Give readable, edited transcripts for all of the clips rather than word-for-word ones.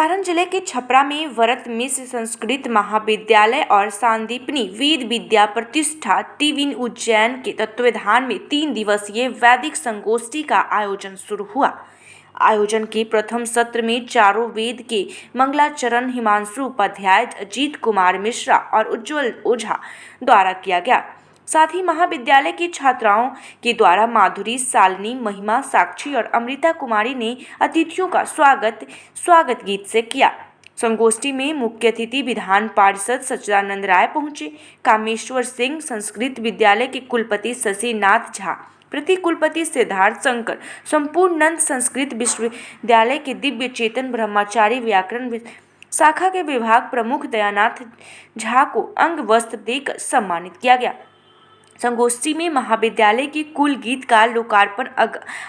सारण जिले के छपरा में वरत मिश्र संस्कृत महाविद्यालय और सांदीपनी वेद विद्या प्रतिष्ठा टीविन उज्जैन के तत्वावधान में 3 दिवसीय वैदिक संगोष्ठी का आयोजन शुरू हुआ। आयोजन के प्रथम सत्र में चारों वेद के मंगलाचरण हिमांशु उपाध्याय, अजीत कुमार मिश्रा और उज्ज्वल ओझा द्वारा किया गया। साथ ही महाविद्यालय की छात्राओं के द्वारा माधुरी, शालिनी, महिमा, साक्षी और अमृता कुमारी ने अतिथियों का स्वागत गीत से किया। संगोष्ठी में मुख्य अतिथि विधान पार्षद सच्चिदानंद राय पहुंचे। कामेश्वर सिंह संस्कृत विद्यालय के कुलपति शशिनाथ झा, प्रति कुलपति सिद्धार्थ शंकर, संपूर्णानंद संस्कृत विश्वविद्यालय के दिव्य चेतन ब्रह्मचारी व्याकरण शाखा के विभाग प्रमुख दयानाथ झा को अंग वस्त्र देकर सम्मानित किया गया। संगोष्ठी में महाविद्यालय की कुल गीत का लोकार्पण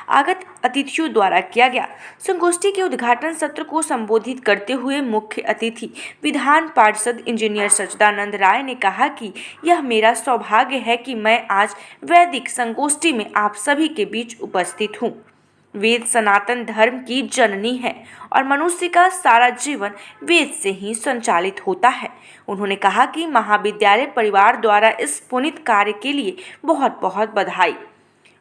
आगत अतिथियों द्वारा किया गया। संगोष्ठी के उद्घाटन सत्र को संबोधित करते हुए मुख्य अतिथि विधान पार्षद इंजीनियर सच्चिदानंद राय ने कहा कि यह मेरा सौभाग्य है कि मैं आज वैदिक संगोष्ठी में आप सभी के बीच उपस्थित हूँ। वेद सनातन धर्म की जननी है और मनुष्य का सारा जीवन वेद से ही संचालित होता है। उन्होंने कहा कि महाविद्यालय परिवार द्वारा इस पुनीत कार्य के लिए बहुत बहुत बधाई।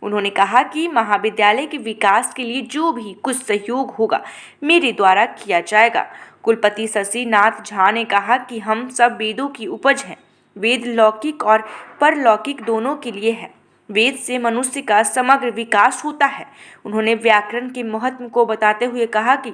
उन्होंने कहा कि महाविद्यालय के विकास के लिए जो भी कुछ सहयोग होगा मेरे द्वारा किया जाएगा। कुलपति शशिनाथ झा ने कहा कि हम सब वेदों की उपज हैं। वेद लौकिक और परलौकिक दोनों के लिए है। वेद से मनुष्य का समग्र विकास होता है। उन्होंने व्याकरण के महत्व को बताते हुए कहा कि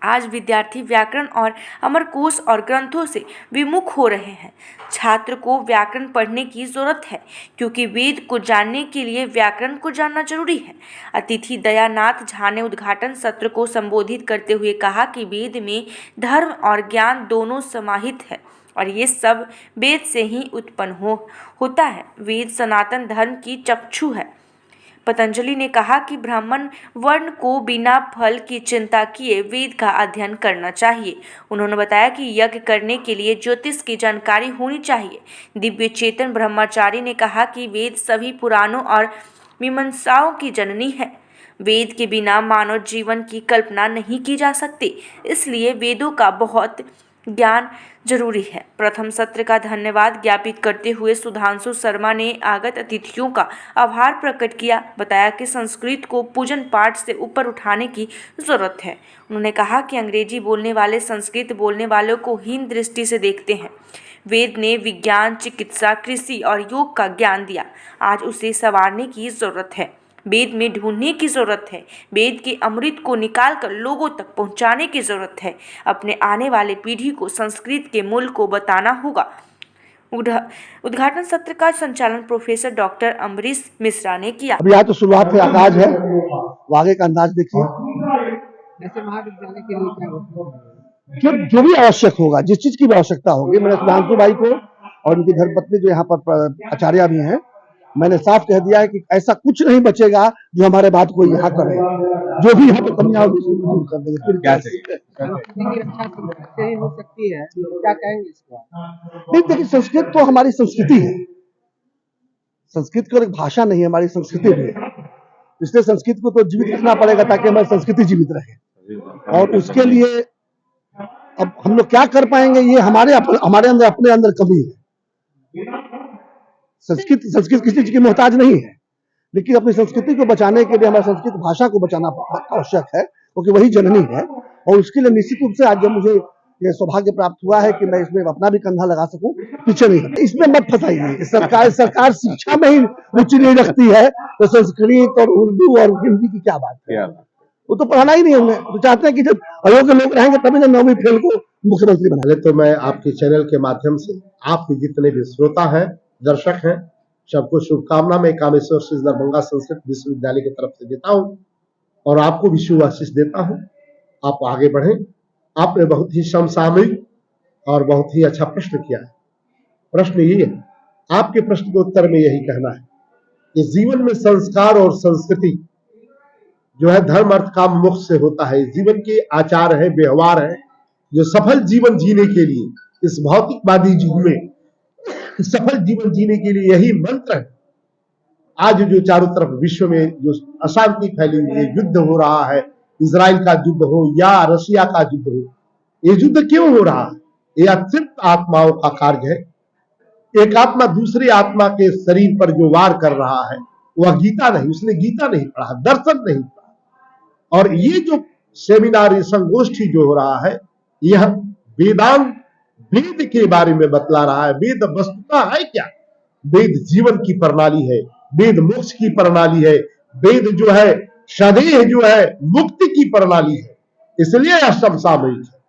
आज विद्यार्थी व्याकरण और अमरकोश और ग्रंथों से विमुख हो रहे हैं। छात्र को व्याकरण पढ़ने की जरूरत है क्योंकि वेद को जानने के लिए व्याकरण को जानना जरूरी है। अतिथि दयानाथ झा ने उद्घाटन सत्र को संबोधित करते हुए कहा कि वेद में धर्म और ज्ञान दोनों समाहित है और ये सब वेद से ही उत्पन्न होता है। वेद सनातन धर्म की चक्षु है। पतंजलि ने कहा कि ब्राह्मण वर्ण को बिना फल की चिंता किए वेद का अध्ययन करना चाहिए। उन्होंने बताया कि यज्ञ करने के लिए ज्योतिष की जानकारी होनी चाहिए। दिव्य चेतन ब्रह्मचारी ने कहा कि वेद सभी पुराणों और मीमांसाओं की जननी है। वेद के बिना मानव जीवन की कल्पना नहीं की जा सकती, इसलिए वेदों का बहुत ज्ञान जरूरी है। प्रथम सत्र का धन्यवाद ज्ञापित करते हुए सुधांशु शर्मा ने आगत अतिथियों का आभार प्रकट किया। बताया कि संस्कृत को पूजन पाठ से ऊपर उठाने की जरूरत है। उन्होंने कहा कि अंग्रेजी बोलने वाले संस्कृत बोलने वालों को हीन दृष्टि से देखते हैं। वेद ने विज्ञान, चिकित्सा, कृषि और योग का ज्ञान दिया। आज उसे संवारने की जरूरत है। वेद में ढूंढने की जरूरत है। वेद के अमृत को निकालकर लोगों तक पहुंचाने की जरूरत है। अपने आने वाले पीढ़ी को संस्कृत के मूल को बताना होगा। उद्घाटन सत्र का संचालन प्रोफेसर डॉक्टर अम्बरीश मिश्रा ने किया। अभी आज तो शुरुआत है, अंदाज है, आगे का अंदाज देखिए। ऐसे महाविद्यालय के लिए जो भी आवश्यक होगा, जिस चीज की भी आवश्यकता होगी, मैंने सुधांशु भाई को और उनकी धर्मपत्नी जो यहाँ पर आचार्य भी हैं, मैंने साफ कह दिया है कि ऐसा कुछ नहीं बचेगा जो हमारे बात को यहाँ करे। जो भी यहाँ पर कमियां होगी उसको दूर कर देंगे। फिर क्या हो सकती है, क्या कहेंगे इसको? नहीं, देखिए संस्कृत तो हमारी संस्कृति है। संस्कृत को एक भाषा नहीं है, हमारी संस्कृति भी है। इसलिए संस्कृत को तो जीवित रखना पड़ेगा ताकि हमारी संस्कृति जीवित रहे। और उसके लिए अब हम लोग क्या कर पाएंगे, ये हमारे अंदर अपने अंदर कमी है। संस्कृत किसी चीज की मोहताज नहीं है, लेकिन अपनी संस्कृति को बचाने के लिए हमारी संस्कृत भाषा को बचाना आवश्यक है, क्योंकि वही जननी है। और उसके लिए निश्चित रूप से आज जब मुझे ये सौभाग्य प्राप्त हुआ है कि मैं इसमें अपना भी कंधा लगा सकूं, पीछे नहीं हटा। इसमें मत फंसाइए। सरकार शिक्षा में ही रुचि नहीं रखती है तो संस्कृत और उर्दू और हिंदी की क्या बात है? वो तो पढ़ाना ही नहीं होंगे। तो चाहते हैं कि जब अयोग्य लोग रहेंगे तभी जब 9वीं फेल को मुख्यमंत्री बना। तो मैं आपके चैनल के माध्यम से आपके जितने भी श्रोता हैं, दर्शक हैं, सबको शुभकामना मैं कामेश्वर सिंह दरभंगा संस्कृत विश्वविद्यालय की तरफ से देता हूं और आपको भी शुभ आशीष देता हूं। आप आगे बढ़ें। आपने बहुत ही समसामयिक और बहुत ही अच्छा प्रश्न किया है। प्रश्न ये है, आपके प्रश्न के उत्तर में यही कहना है कि जीवन में संस्कार और संस्कृति जो है धर्म अर्थ काम मोक्ष से होता है। जीवन के आचार है, व्यवहार है, जो सफल जीवन जीने के लिए इस भौतिकवादी युग में सफल जीवन जीने के लिए यही मंत्र है। आज जो चारों तरफ विश्व में जो अशांति फैली हुई है, युद्ध हो रहा है, इजराइल का युद्ध हो या रशिया का युद्ध हो, ये युद्ध क्यों हो रहा है? ये अतृप्त आत्माओं का कार्य है। एक आत्मा दूसरी आत्मा के शरीर पर जो वार कर रहा है वह गीता नहीं, उसने गीता नहीं पढ़ा, दर्शन नहीं पढ़ा। और ये जो सेमिनार, संगोष्ठी जो हो रहा है, यह वेदांत, वेद के बारे में बतला रहा है। वेद वस्तुता है क्या? वेद जीवन की प्रणाली है, वेद मोक्ष की प्रणाली है, वेद जो है सदैह जो है मुक्ति की प्रणाली है। इसलिए यह समसामयिक है।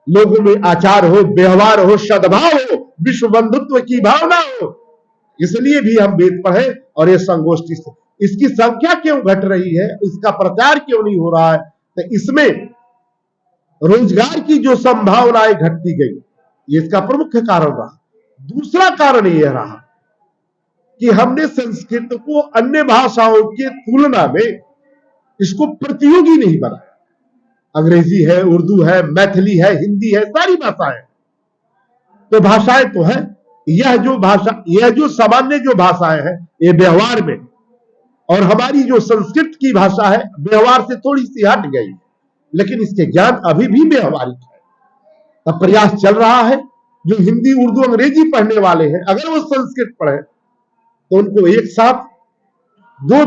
लोगों में आचार हो, व्यवहार हो, सद्भाव हो, विश्व बंधुत्व की भावना हो, इसलिए भी हम वेद पढ़े। और ये संगोष्ठी से इसकी संख्या क्यों घट रही है, इसका प्रचार क्यों नहीं हो रहा है? तो इसमें रोजगार की जो संभावनाएं घटती गई, ये इसका प्रमुख कारण रहा। दूसरा कारण यह रहा कि हमने संस्कृत को अन्य भाषाओं के तुलना में इसको प्रतियोगी नहीं बनाया। अंग्रेजी है, उर्दू है, मैथिली है, हिंदी है, सारी भाषाएं तो भाषाएं तो है। यह जो सामान्य जो भाषाएं हैं ये व्यवहार में, और हमारी जो संस्कृत की भाषा है व्यवहार से थोड़ी सी हट गई, लेकिन इसके ज्ञान अभी भी व्यवहारिक है। अब प्रयास चल रहा है जो हिंदी, उर्दू, अंग्रेजी पढ़ने वाले हैं, अगर वो संस्कृत पढ़े तो उनको एक साथ दो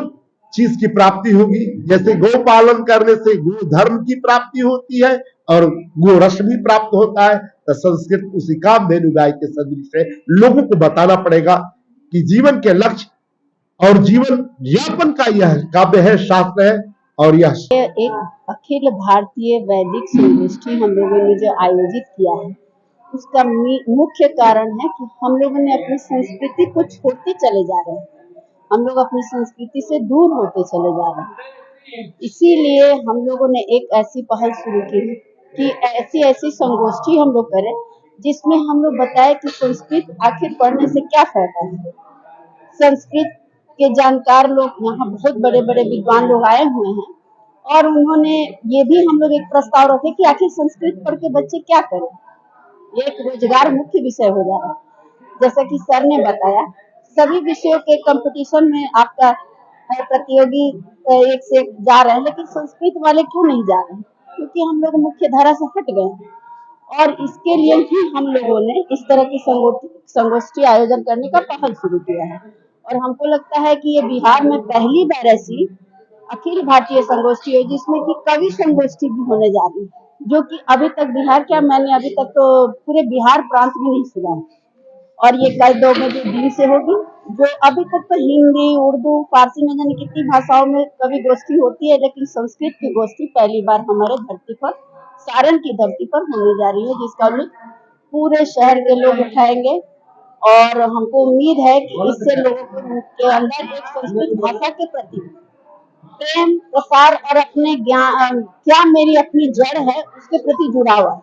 चीज की प्राप्ति होगी। जैसे गौ पालन करने से गो धर्म की प्राप्ति होती है और गो रस भी प्राप्त होता है, तो संस्कृत उसी कामधेनु गाय के सदृश है। लोगों को बताना पड़ेगा कि जीवन के लक्ष्य और जीवन यापन का यह काव्य है, शास्त्र है। और यह एक अखिल भारतीय वैदिक संगोष्ठी हम लोगों ने जो आयोजित किया है, उसका मुख्य कारण है कि हम लोगों ने अपनी संस्कृति को छोड़ते चले जा रहे हैं। हम लोग अपनी संस्कृति से दूर होते चले जा रहे हैं। इसीलिए हम लोगों ने एक ऐसी पहल शुरू की है कि ऐसी संगोष्ठी हम लोग करें जिसमें हम लोग बताएं कि संस्कृत आखिर पढ़ने से क्या फायदा है। संस्कृत के जानकार लोग यहाँ बहुत बड़े बड़े विद्वान लोग आए हुए हैं, और उन्होंने ये भी हम लोग एक प्रस्ताव रखे कि आखिर संस्कृत पढ़ के बच्चे क्या करें। ये एक रोजगार मुख्य विषय हो जा रहा है। जैसा कि सर ने बताया, सभी विषयों के कंपटीशन में आपका प्रतियोगी एक से एक जा रहे हैं, लेकिन संस्कृत वाले क्यों नहीं जा रहे हैं? क्योंकि हम लोग मुख्य धारा से हट गए हैं। और इसके लिए ही हम लोगों ने इस तरह की संगोष्ठी आयोजन करने का पहल शुरू किया है। और हमको लगता है कि ये बिहार में पहली बार ऐसी अखिल भारतीय संगोष्ठी है जिसमें कि कवि संगोष्ठी भी होने जा रही है, जो कि अभी तक बिहार क्या, मैंने अभी तक तो पूरे बिहार प्रांत में नहीं सुना है। और ये कल 2 बजे दिन से होगी, जो अभी तक तो हिंदी, उर्दू, फारसी में जाने कितनी भाषाओं में कवि गोष्ठी होती है, लेकिन संस्कृत की गोष्ठी पहली बार हमारे धरती पर, सारण की धरती पर होने जा रही है, जिसका लुत्फ पूरे शहर के लोग उठाएंगे। और हमको उम्मीद है कि इससे लोगों के अंदर एक संस्कृत भाषा के प्रति प्रेम, प्रसार और अपने ज्ञान, क्या मेरी अपनी जड़ है, उसके प्रति जुड़ा हुआ है।